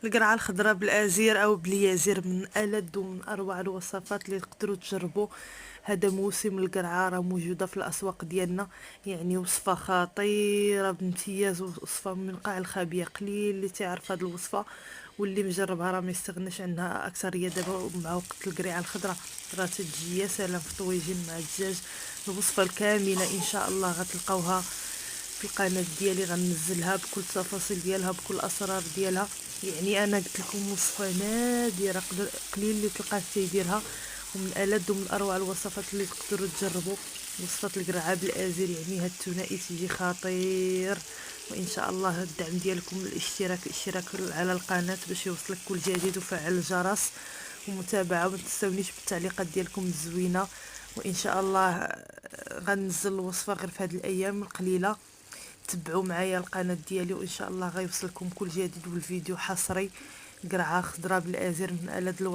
القرعه الخضراء بالازير او باليازير من ألذ ومن اروع الوصفات اللي تقدروا تجربوا. هذا موسم القرعه راه موجوده في الاسواق ديالنا، يعني وصفه خطيره بامتياز، وصفه من قاع الخبيه. قليل اللي تعرف هذه الوصفه، واللي مجربها راه ما يستغناش عنها اكثريه. دابا مع وقت القريعه الخضراء راه تجي يا سلام في طويجين مع الدجاج. الوصفه الكامله ان شاء الله غتلقاوها في القناه ديالي، غنزلها بكل التفاصيل ديالها بكل الاسرار ديالها. يعني انا قلت لكم وصفه نادره، قليل اللي تلقاه تيديرها، ومن ألذ ومن اروع الوصفات اللي تقدروا تجربوا. وصفه القرعه بالازر، يعني هاد الثنائي تيجي خطير. وان شاء الله الدعم ديالكم، الاشتراك على القناه باش يوصلك كل جديد، وفعل الجرس ومتابعه، وما تنسونيش بالتعليقات ديالكم الزوينه. وان شاء الله غنزل الوصفه غير في هذه الايام القليله. تبعوا معايا القناه ديالي، وان شاء الله غيوصلكم كل جديد، والفيديو حصري قرعه خضراء بالازر من ألذ الوصفات.